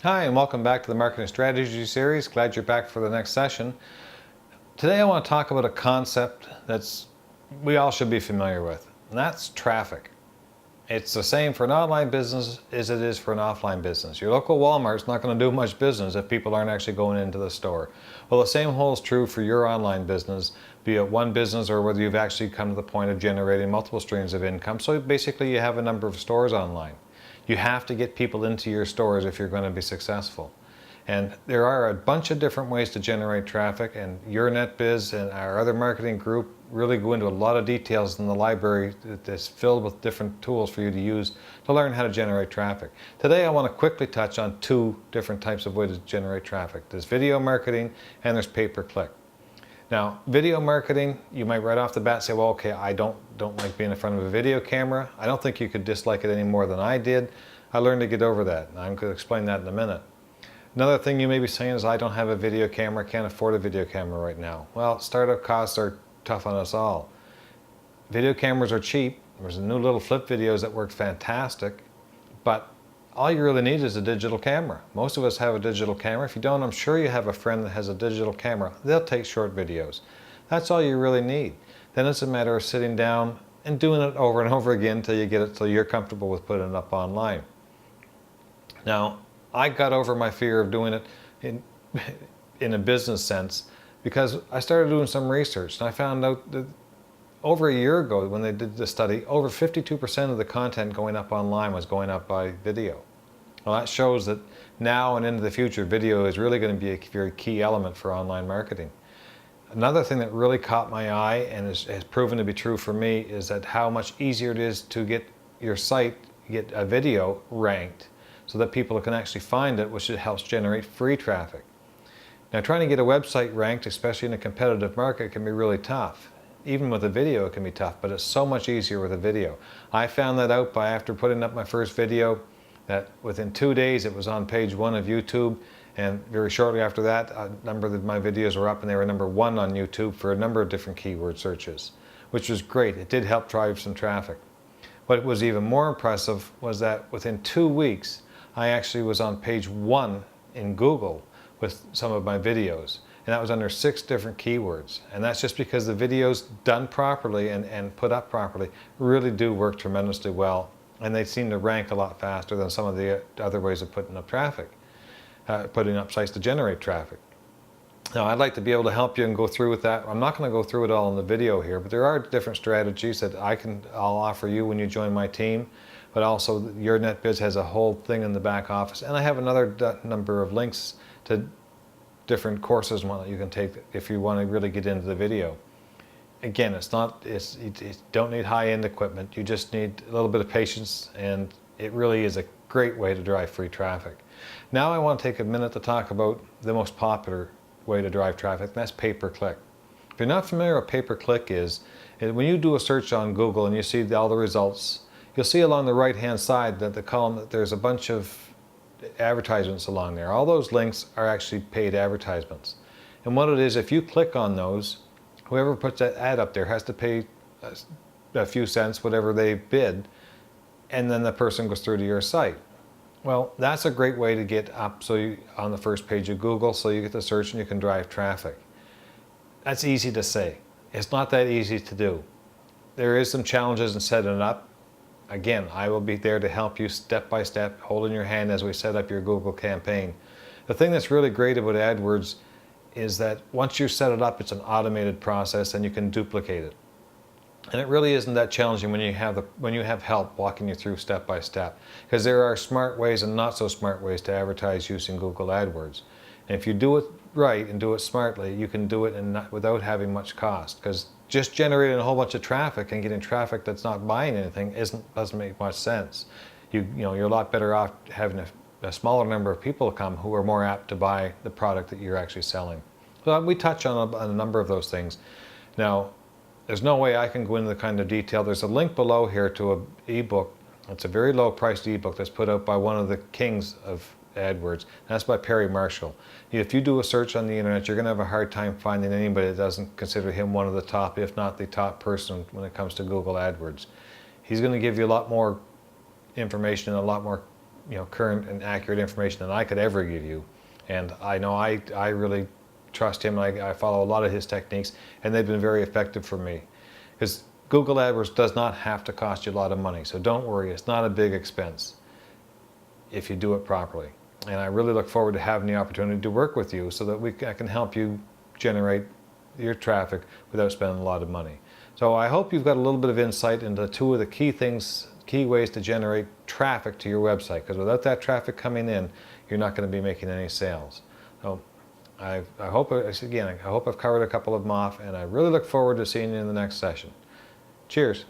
Hi, and welcome back to the Marketing Strategy Series. Glad you're back for the next session. Today I want to talk about a concept we all should be familiar with, and that's traffic. It's the same for an online business as it is for an offline business. Your local Walmart's not going to do much business if people aren't actually going into the store. Well, the same holds true for your online business, be it one business or whether you've actually come to the point of generating multiple streams of income. So basically you have a number of stores online. You have to get people into your stores if you're going to be successful. And there are a bunch of different ways to generate traffic, and Your NetBiz and our other marketing group really go into a lot of details in the library that's filled with different tools for you to use to learn how to generate traffic. Today I want to quickly touch on two different types of ways to generate traffic. There's video marketing and there's pay-per-click. Now, video marketing, you might right off the bat say, well, okay, I don't like being in front of a video camera. I don't think you could dislike it any more than I did. I learned to get over that, and I'm going to explain that in a minute. Another thing you may be saying is, I don't have a video camera, can't afford a video camera right now. Well, startup costs are tough on us all. Video cameras are cheap. There's new little flip videos that work fantastic, but all you really need is a digital camera. Most of us have a digital camera. If you don't, I'm sure you have a friend that has a digital camera. They'll take short videos. That's all you really need. Then it's a matter of sitting down and doing it over and over again until you get it, till you're comfortable with putting it up online. Now, I got over my fear of doing it in a business sense because I started doing some research, and I found out that over a year ago, when they did the study, over 52% of the content going up online was going up by video. Well, that shows that now and into the future, video is really going to be a very key element for online marketing. Another thing that really caught my eye and has proven to be true for me is that how much easier it is to get your site, get a video ranked so that people can actually find it, which helps generate free traffic. Now, trying to get a website ranked, especially in a competitive market, can be really tough. Even with a video it can be tough, but it's so much easier with a video. I found that out after putting up my first video, that within 2 days it was on page 1 of YouTube, and very shortly after that a number of my videos were up and they were number 1 on YouTube for a number of different keyword searches, which was great. It did help drive some traffic. What was even more impressive was that within 2 weeks I actually was on page 1 in Google with some of my videos. And that was under 6 different keywords. And that's just because the videos done properly and put up properly really do work tremendously well. And they seem to rank a lot faster than some of the other ways of putting up traffic, putting up sites to generate traffic. Now, I'd like to be able to help you and go through with that. I'm not going to go through it all in the video here, but there are different strategies that I'll offer you when you join my team. But also, Your NetBiz has a whole thing in the back office. And I have another number of links to different courses and whatnot you can take if you want to really get into the video. Again, you don't need high-end equipment. You just need a little bit of patience, and it really is a great way to drive free traffic. Now I want to take a minute to talk about the most popular way to drive traffic, and that's pay-per-click. If you're not familiar with what pay-per-click is, when you do a search on Google and you see all the results, you'll see along the right-hand side that the column that there's a bunch of advertisements along there. All those links are actually paid advertisements. And what it is, if you click on those, whoever puts that ad up there has to pay a few cents, whatever they bid, and then the person goes through to your site. Well, that's a great way to get up on the first page of Google, so you get the search and you can drive traffic. That's easy to say. It's not that easy to do. There is some challenges in setting it up. Again, I will be there to help you step by step, holding your hand as we set up your Google campaign. The thing that's really great about AdWords is that once you set it up, it's an automated process and you can duplicate it. And it really isn't that challenging when you have help walking you through step by step, because there are smart ways and not so smart ways to advertise using Google AdWords. And if you do it right and do it smartly, you can do it without having much cost, because just generating a whole bunch of traffic and getting traffic that's not buying anything doesn't make much sense. You're a lot better off having a smaller number of people come who are more apt to buy the product that you're actually selling. So we touch on a number of those things. Now, there's no way I can go into the kind of detail. There's a link below here to an ebook. It's a very low-priced ebook that's put out by one of the kings of AdWords. That's by Perry Marshall. If you do a search on the internet, you're going to have a hard time finding anybody that doesn't consider him one of the top, if not the top person when it comes to Google AdWords. He's going to give you a lot more information and a lot more current and accurate information than I could ever give you. And I know I really trust him. I follow a lot of his techniques, and they've been very effective for me. Because Google AdWords does not have to cost you a lot of money, so don't worry, it's not a big expense if you do it properly. And I really look forward to having the opportunity to work with you so that I can help you generate your traffic without spending a lot of money. So I hope you've got a little bit of insight into two of the key ways to generate traffic to your website, because without that traffic coming in, you're not going to be making any sales. So I hope I've covered a couple of them off, and I really look forward to seeing you in the next session. Cheers.